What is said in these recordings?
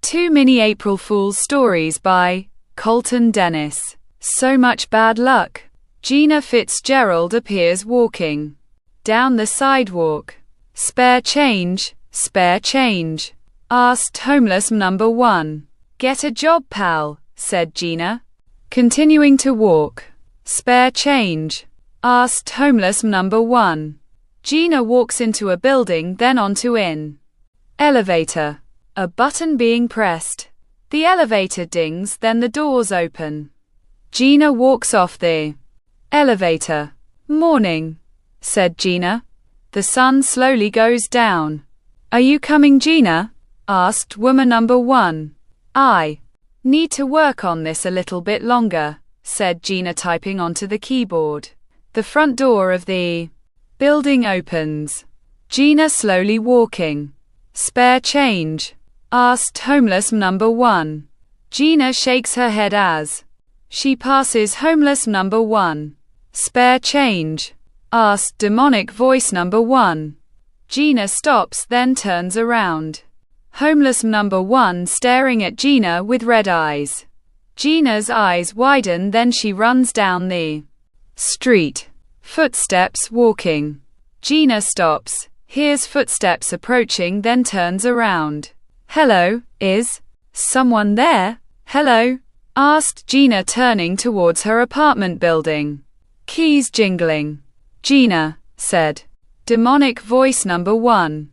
Two Mini April Fool's Stories by Colton Dennis. So much bad luck. Gina Fitzgerald appears walking down the sidewalk. Spare change, asked homeless number one. Get a job, pal, said Gina, continuing to walk. Spare change, asked homeless number one. Gina walks into a building, then onto an elevator. A button being pressed. The elevator dings, then the doors open. Gina walks off the elevator. Morning, said Gina. The sun slowly goes down. Are you coming, Gina? Asked woman number one. I need to work on this a little bit longer, said Gina, typing onto the keyboard. The front door of the building opens. Gina slowly walking. Spare change, asked homeless number one. Gina shakes her head as she passes homeless number one. Spare change, asked demonic voice number one. Gina stops, then turns around. Homeless number one staring at Gina with red eyes. Gina's eyes widen, then she runs down the street. Footsteps walking. Gina stops, hears footsteps approaching, then turns around. Hello, is someone there? Hello? Asked Gina, turning towards her apartment building. Keys jingling. Gina, said demonic voice number one.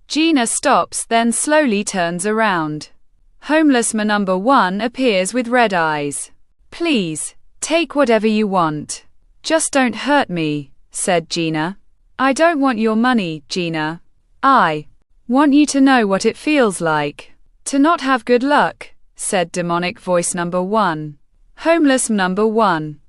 Gina stops, then slowly turns around. Homeless man number one appears with red eyes. Please, take whatever you want. Just don't hurt me, said Gina. I don't want your money, Gina. I want you to know what it feels like to not have good luck, said demonic voice number one. Homeless number one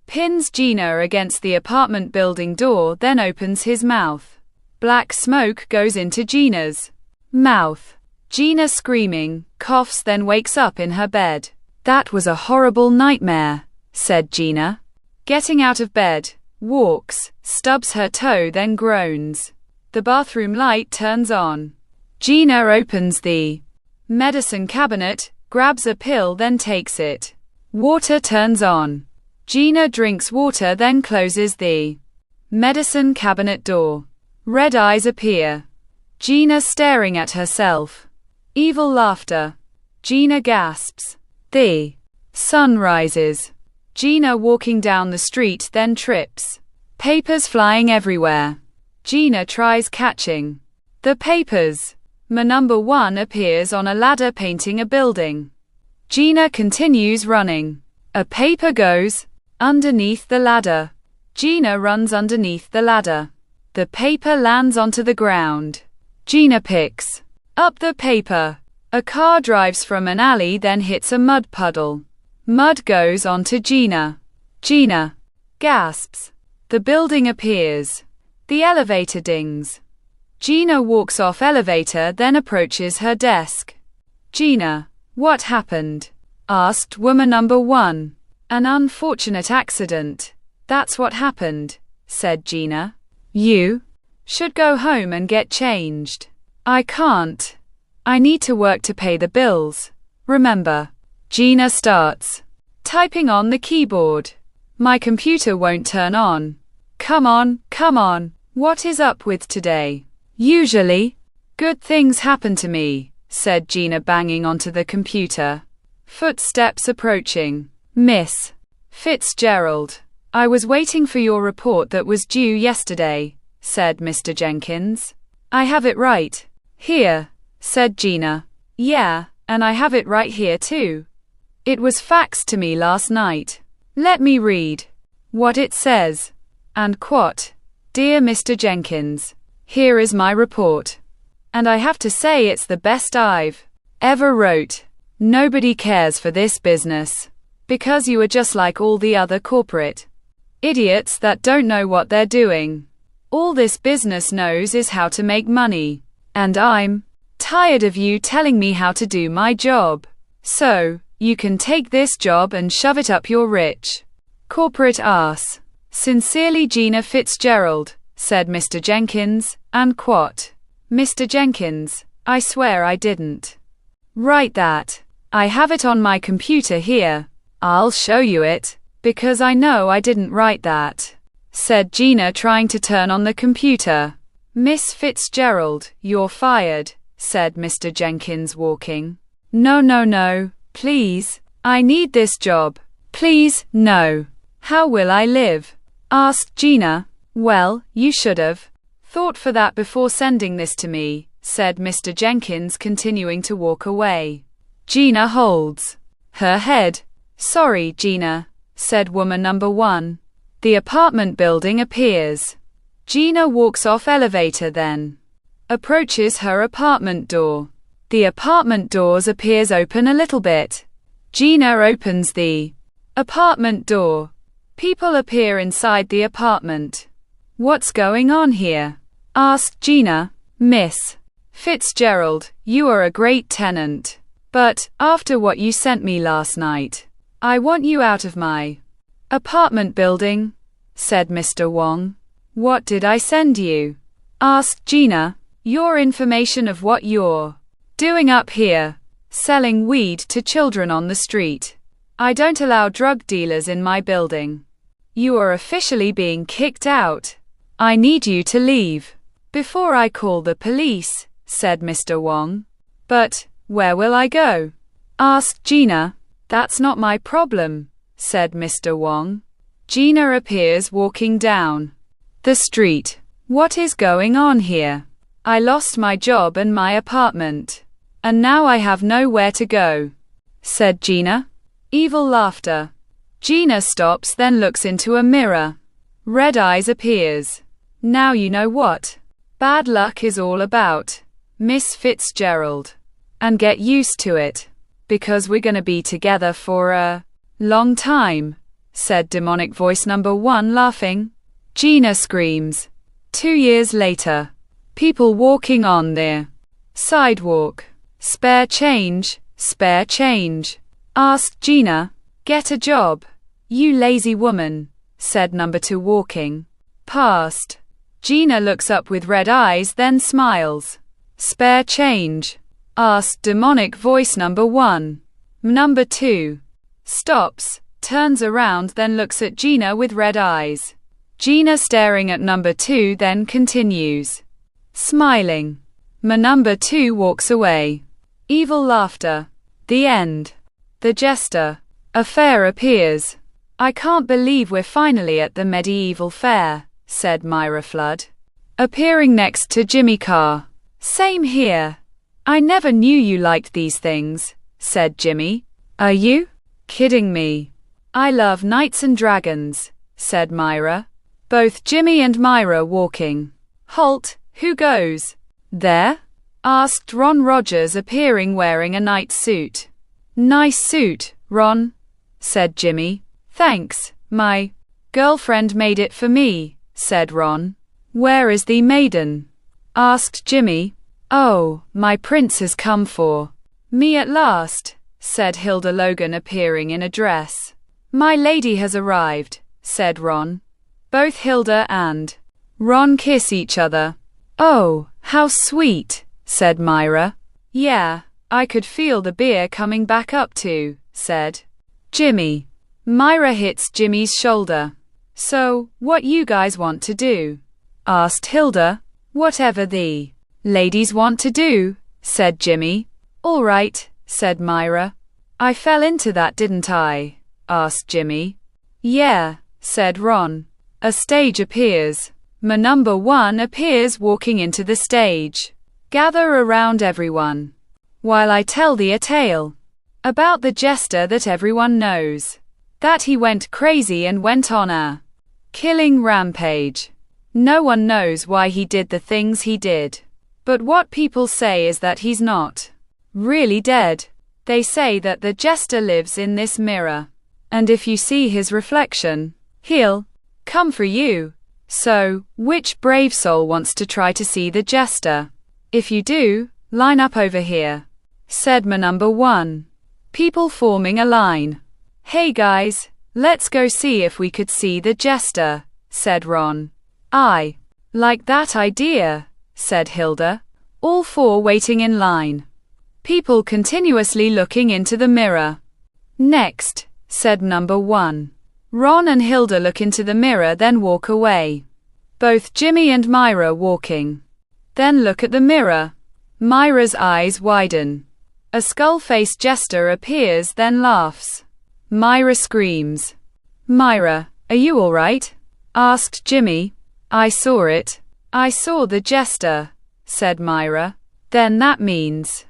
pins Gina against the apartment building door, then opens his mouth. Black smoke goes into Gina's mouth. Gina screaming, coughs, then wakes up in her bed. That was a horrible nightmare, said Gina. Getting out of bed, walks, stubs her toe, then groans. The bathroom light turns on. Gina opens the medicine cabinet, grabs a pill, then takes it. Water turns on. Gina drinks water, then closes the medicine cabinet door. Red eyes appear. Gina staring at herself. Evil laughter. Gina gasps. The sun rises. Gina walking down the street, then trips. Papers flying everywhere. Gina tries catching the papers. Man number one appears on a ladder painting a building. Gina continues running. A paper goes underneath the ladder. Gina runs underneath the ladder. The paper lands onto the ground. Gina picks up the paper. A car drives from an alley, then hits a mud puddle. Mud goes onto Gina. Gina gasps. The building appears. The elevator dings. Gina walks off elevator, then approaches her desk. Gina, what happened? Asked woman number one. An unfortunate accident. That's what happened, said Gina. You should go home and get changed. I can't. I need to work to pay the bills. Remember. Gina starts typing on the keyboard. My computer won't turn on. Come on. What is up with today? Usually, good things happen to me, said Gina, banging onto the computer. Footsteps approaching. Miss Fitzgerald, I was waiting for your report that was due yesterday, said Mr. Jenkins. I have it right here, said Gina. Yeah, and I have it right here too. It was faxed to me last night. Let me read what it says. And quote, Dear Mr. Jenkins, here is my report. And I have to say it's the best I've ever wrote. Nobody cares for this business. Because you are just like all the other corporate idiots that don't know what they're doing. All this business knows is how to make money. And I'm tired of you telling me how to do my job. So, you can take this job and shove it up your rich corporate ass. Sincerely, Gina Fitzgerald, said Mr. Jenkins, and quote, Mr. Jenkins, I swear I didn't Write that. I have it on my computer here. I'll show you it, because I know I didn't write that, said Gina, trying to turn on the computer. Miss Fitzgerald, you're fired, said Mr. Jenkins, walking. No, no, no, please. I need this job. Please, no. How will I live? Asked Gina. Well, you should have thought for that before sending this to me, said Mr. Jenkins, continuing to walk away. Gina holds her head. Sorry, Gina, said woman number 1. The apartment building appears. Gina walks off elevator, then approaches her apartment door. The apartment doors appears open a little bit. Gina opens the apartment door. People appear inside the apartment. What's going on here? Asked Gina. Miss Fitzgerald, you are a great tenant. But, after what you sent me last night, I want you out of my apartment building, said Mr. Wong. What did I send you? Asked Gina. Your information of what you're doing up here, selling weed to children on the street. I don't allow drug dealers in my building. You are officially being kicked out. I need you to leave before I call the police, said Mr. Wong. But, where will I go? Asked Gina. That's not my problem, said Mr. Wong. Gina appears walking down the street. What is going on here? I lost my job and my apartment, and now I have nowhere to go, said Gina. Evil laughter. Gina stops, then looks into a mirror. Red Eyes appears. Now you know what bad luck is all about, Miss Fitzgerald. And get used to it, because we're gonna be together for a long time, said demonic voice number 1, laughing. Gina screams. 2 years later. People walking on the sidewalk. Spare change, asked Gina. Get a job, you lazy woman, said number 2, walking past. Gina looks up with red eyes, then smiles. Spare change, asked demonic voice number 1. Number 2 stops, turns around, then looks at Gina with red eyes. Gina staring at number 2, then continues smiling. Number 2 walks away. Evil laughter. The end. The Jester affair appears. I can't believe we're finally at the medieval fair, said Myra Flood, appearing next to Jimmy Carr. Same here. I never knew you liked these things, said Jimmy. Are you kidding me? I love knights and dragons, said Myra. Both Jimmy and Myra walking. Halt, who goes there? Asked Ron Rogers, appearing wearing a knight suit. Nice suit, Ron, said Jimmy. Thanks, my girlfriend made it for me, said Ron. Where is the maiden? Asked Jimmy. Oh, my prince has come for me at last, said Hilda Logan, appearing in a dress. My lady has arrived, said Ron. Both Hilda and Ron kiss each other. Oh, how sweet, said Myra. Yeah, I could feel the beer coming back up too, said Jimmy. Myra hits Jimmy's shoulder. So, what you guys want to do? Asked Hilda. Whatever the ladies want to do, said Jimmy. All right, said Myra. I fell into that, didn't I? Asked Jimmy. Yeah, said Ron. A stage appears. Number 1 appears walking into the stage. Gather around, everyone, while I tell thee a tale about the jester that everyone knows. That he went crazy and went on a killing rampage. No one knows why he did the things he did. But what people say is that he's not really dead. They say that the jester lives in this mirror, and if you see his reflection, he'll come for you. So, which brave soul wants to try to see the jester? If you do, line up over here, said number 1. People forming a line. Hey guys, let's go see if we could see the jester, said Ron. I like that idea, said Hilda. All 4 waiting in line. People continuously looking into the mirror. Next, said number 1. Ron and Hilda look into the mirror then walk away. Both Jimmy and Myra walking. Then look at the mirror. Myra's eyes widen. A skull-faced jester appears then laughs. Myra screams. Myra, are you all right? Asked Jimmy. I saw it. I saw the jester, said Myra. Then that means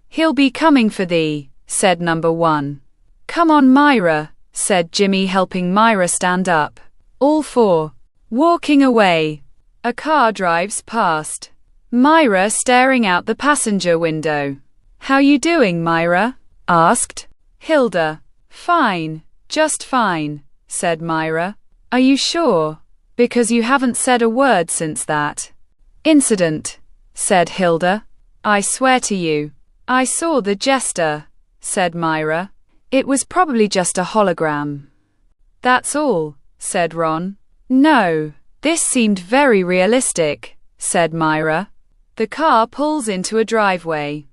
he'll be coming for thee, said number 1. Come on, Myra, said Jimmy, helping Myra stand up. All four walking away. A car drives past. Myra staring out the passenger window. How you doing, Myra? Asked Hilda. Fine, just fine, said Myra. Are you sure? Because you haven't said a word since that incident, said Hilda. I swear to you, I saw the jester, said Myra. It was probably just a hologram. That's all, said Ron. No, this seemed very realistic, said Myra. The car pulls into a driveway.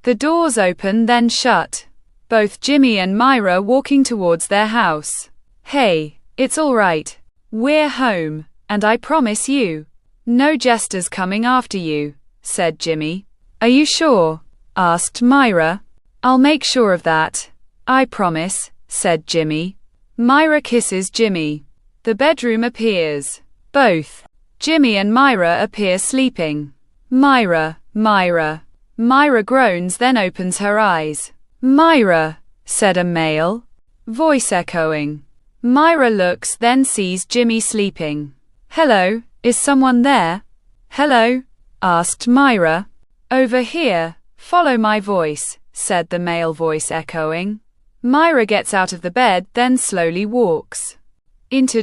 The doors open then shut. Both Jimmy and Myra walking towards their house. Hey, it's all right. We're home, and I promise you, no jesters coming after you, said Jimmy. Are you sure? Asked Myra. I'll make sure of that. I promise, said Jimmy. Myra kisses Jimmy. The bedroom appears. Both Jimmy and Myra appear sleeping. Myra, Myra. Myra groans then opens her eyes. Myra, said a male voice echoing. Myra looks then sees Jimmy sleeping. Hello, is someone there? Hello? Asked Myra. Over here, follow my voice, said the male voice echoing. Myra gets out of the bed then slowly walks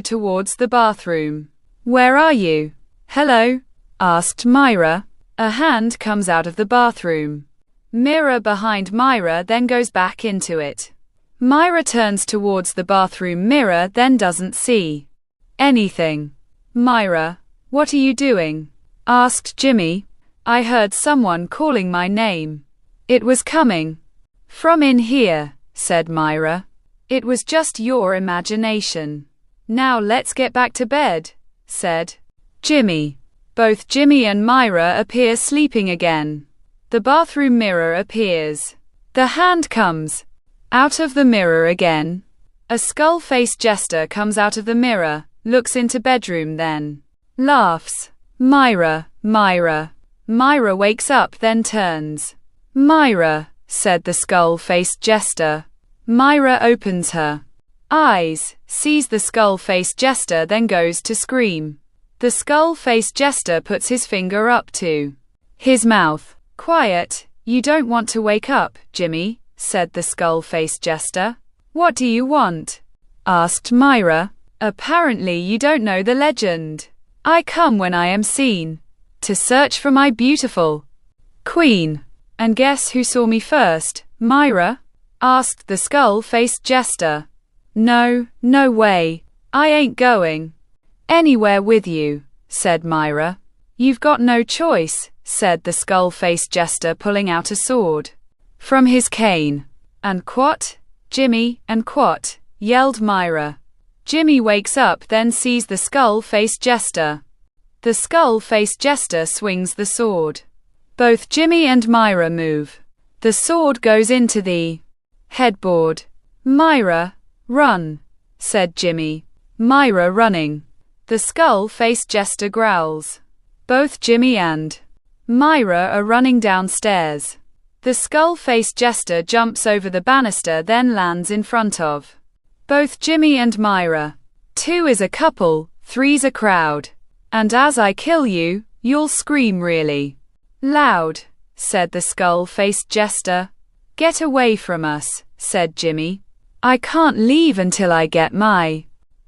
towards the bathroom. Where are you? Hello? Asked Myra. A hand comes out of the bathroom. Mirror behind Myra then goes back into it. Myra turns towards the bathroom mirror then doesn't see anything. Myra, what are you doing? Asked Jimmy. I heard someone calling my name. It was coming from in here, said Myra. It was just your imagination. Now let's get back to bed, said Jimmy. Both Jimmy and Myra appear sleeping again. The bathroom mirror appears. The hand comes out of the mirror again. A skull-faced jester comes out of the mirror, looks into bedroom then laughs. Myra, Myra. Myra wakes up then turns. Myra, said the skull-faced jester. Myra opens her eyes, sees the skull-faced jester then goes to scream. The skull-faced jester puts his finger up to his mouth. Quiet, you don't want to wake up, Jimmy, said the skull-faced jester. What do you want? Asked Myra. Apparently you don't know the legend. I come when I am seen, to search for my beautiful queen. And guess who saw me first, Myra? Asked the skull-faced jester. No, no way. I ain't going anywhere with you, said Myra. You've got no choice, said the skull-faced jester pulling out a sword from his cane. And quat, Jimmy, and quat, yelled Myra. Jimmy wakes up then sees the skull-faced jester. The skull-faced jester swings the sword. Both Jimmy and Myra move. The sword goes into the headboard. Myra, run, said Jimmy. Myra running. The skull-faced jester growls. Both Jimmy and Myra are running downstairs. The skull-faced jester jumps over the banister then lands in front of both Jimmy and Myra. 2 is a couple, 3's a crowd. And as I kill you, you'll scream really loud, said the skull-faced jester. Get away from us, said Jimmy. I can't leave until I get my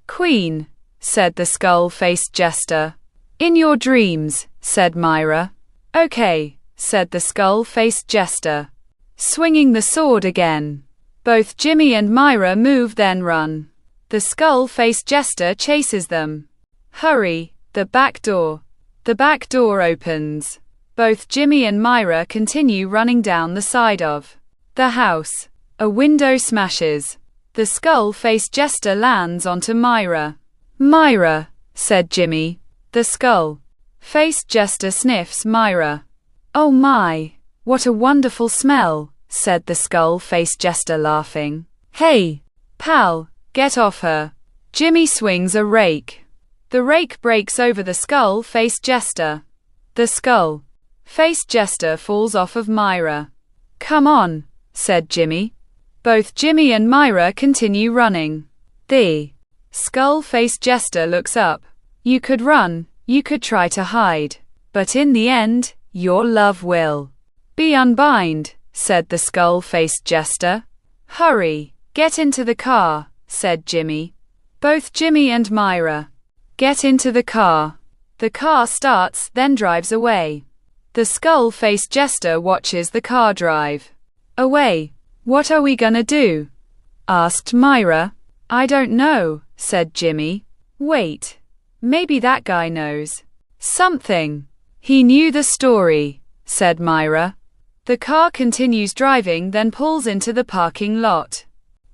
queen, said the skull-faced jester. In your dreams, said Myra. Okay, said the skull-faced jester, swinging the sword again. Both Jimmy and Myra move then run. The skull-faced jester chases them. Hurry, the back door. The back door opens. Both Jimmy and Myra continue running down the side of the house. A window smashes. The skull-faced jester lands onto Myra. Myra, said Jimmy. The skull-faced jester sniffs Myra. Oh my, what a wonderful smell, said the skull-faced jester laughing. Hey, pal, get off her. Jimmy swings a rake. The rake breaks over the skull-faced jester. The skull-faced jester falls off of Myra. Come on, said Jimmy. Both Jimmy and Myra continue running. The skull-faced jester looks up. You could run, you could try to hide, but in the end, your love will be unbind, said the skull-faced jester. Hurry, get into the car, said Jimmy. Both Jimmy and Myra get into the car. The car starts, then drives away. The skull-faced jester watches the car drive away. What are we gonna do? Asked Myra. I don't know, said Jimmy. Wait. Maybe that guy knows something. He knew the story, said Myra. The car continues driving, then pulls into the parking lot.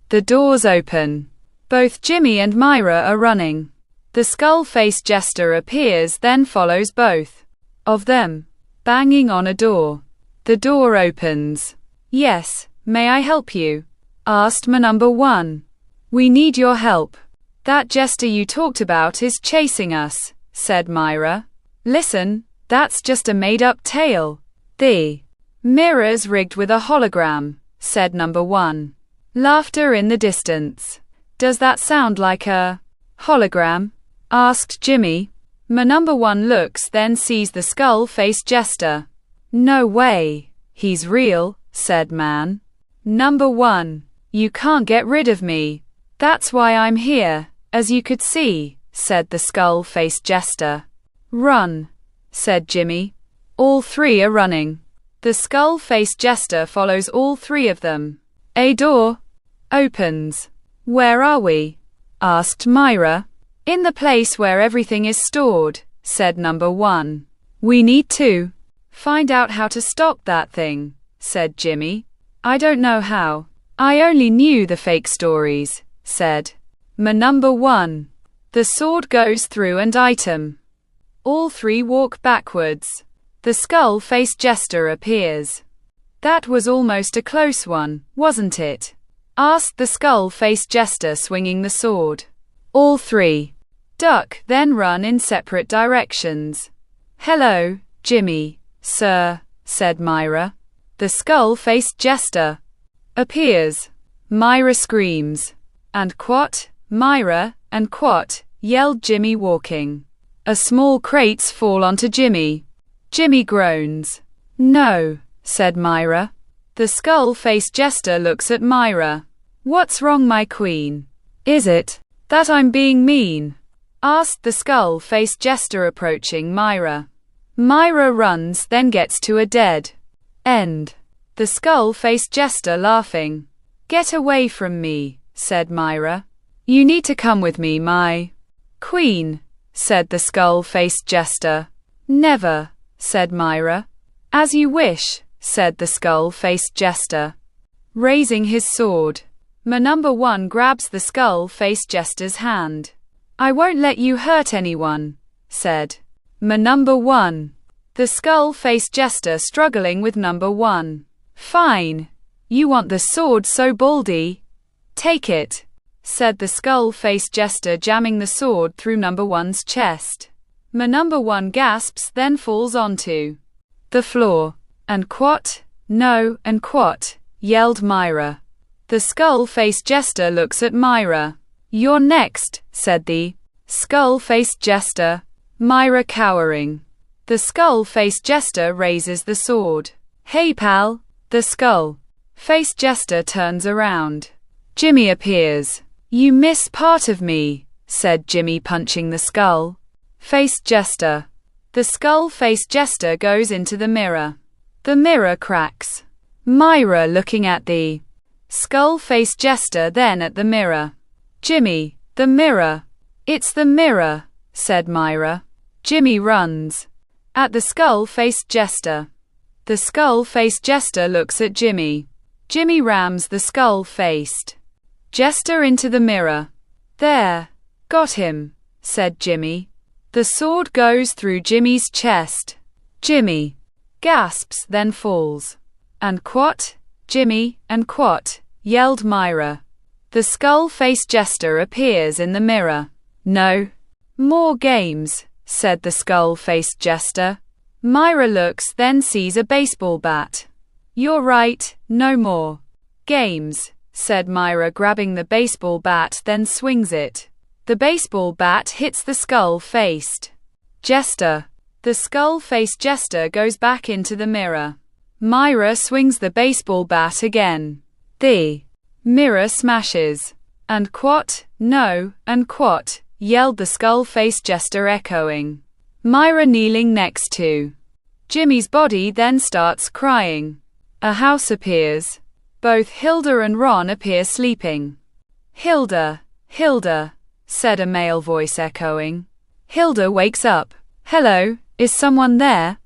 The doors open. Both Jimmy and Myra are running. The skull-faced jester appears, then follows both of them, banging on a door. The door opens. Yes, may I help you? Asked number 1. We need your help. That jester you talked about is chasing us, said Myra. Listen, that's just a made-up tale. The mirror's rigged with a hologram, said number 1. Laughter in the distance. Does that sound like a hologram? Asked Jimmy. Number 1 looks, then sees the skull-faced jester. No way. He's real, said man. Number 1. You can't get rid of me. That's why I'm here, as you could see, said the skull-faced jester. Run, said Jimmy. All three are running. The skull-faced jester follows all three of them. A door opens. Where are we? Asked Myra. In the place where everything is stored, said number 1. We need to find out how to stop that thing, said Jimmy. I don't know how. I only knew the fake stories, said number 1. The sword goes through an item. All three walk backwards. The skull-faced jester appears. That was almost a close one, wasn't it? Asked the skull-faced jester, swinging the sword. All three duck, then run in separate directions. Hello, Jimmy, sir, said Myra. The skull-faced jester appears. Myra screams. And quat, Myra, and quat, yelled Jimmy, walking. A small crates fall onto Jimmy. Jimmy groans. No, said Myra. The skull-faced jester looks at Myra. What's wrong, my queen? Is it that I'm being mean? Asked the skull-faced jester, approaching Myra. Myra runs, then gets to a dead end. The skull-faced jester laughing. Get away from me, said Myra. You need to come with me, my queen, said the skull-faced jester. Never, said Myra. As you wish, said the skull-faced jester, raising his sword. Number 1 grabs the skull-faced jester's hand. I won't let you hurt anyone, said number 1. The skull-faced jester struggling with number 1. Fine. You want the sword so baldy? Take it, said the skull-faced jester, jamming the sword through number 1's chest. Number 1 gasps, then falls onto the floor. And quat, no, and quat, yelled Myra. The skull-faced jester looks at Myra. You're next, said the skull-faced jester. Myra cowering. The skull-faced jester raises the sword. Hey pal. The skull-faced jester turns around. Jimmy appears. You miss part of me, said Jimmy, punching the skull-faced jester. The skull-faced jester goes into the mirror. The mirror cracks. Myra looking at the skull-faced jester, then at the mirror. Jimmy, the mirror. It's the mirror, said Myra. Jimmy runs. at the skull-faced jester. The skull-faced jester looks at Jimmy. Jimmy rams the skull-faced jester into the mirror. There. Got him, said Jimmy. The sword goes through Jimmy's chest. Jimmy gasps, then falls. And quat, Jimmy, and quat, yelled Myra. The skull-faced jester appears in the mirror. No more games, said the skull-faced jester. Myra looks, then sees a baseball bat. You're right, no more games, said Myra, grabbing the baseball bat, then swings it. The baseball bat hits the skull-faced jester. The skull-faced jester goes back into the mirror. Myra swings the baseball bat again. The mirror smashes. And quat, no, and quat, yelled the skull-faced jester, echoing. Myra kneeling next to Jimmy's body then starts crying. A house appears. Both Hilda and Ron appear sleeping. Hilda, Hilda, said a male voice, echoing. Hilda wakes up. Hello, is someone there?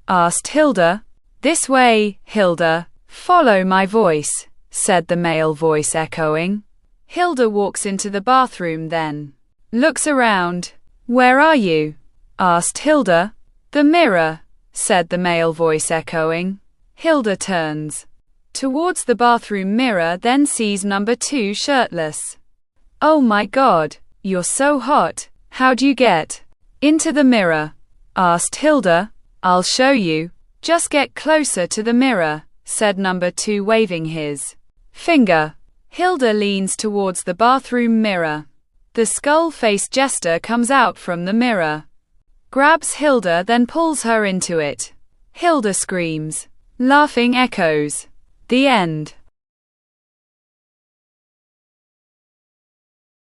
Asked Hilda. This way, Hilda. Follow my voice, said the male voice, echoing. Hilda walks into the bathroom, then looks around. Where are you? Asked Hilda. The mirror, said the male voice, echoing. Hilda turns towards the bathroom mirror, then sees number 2 shirtless. Oh my God, you're so hot. How'd you get into the mirror? Asked Hilda. I'll show you. Just get closer to the mirror, said number 2, waving his finger. Hilda leans towards the bathroom mirror. The skull-faced jester comes out from the mirror, grabs Hilda, then pulls her into it. Hilda screams. Laughing echoes. The end.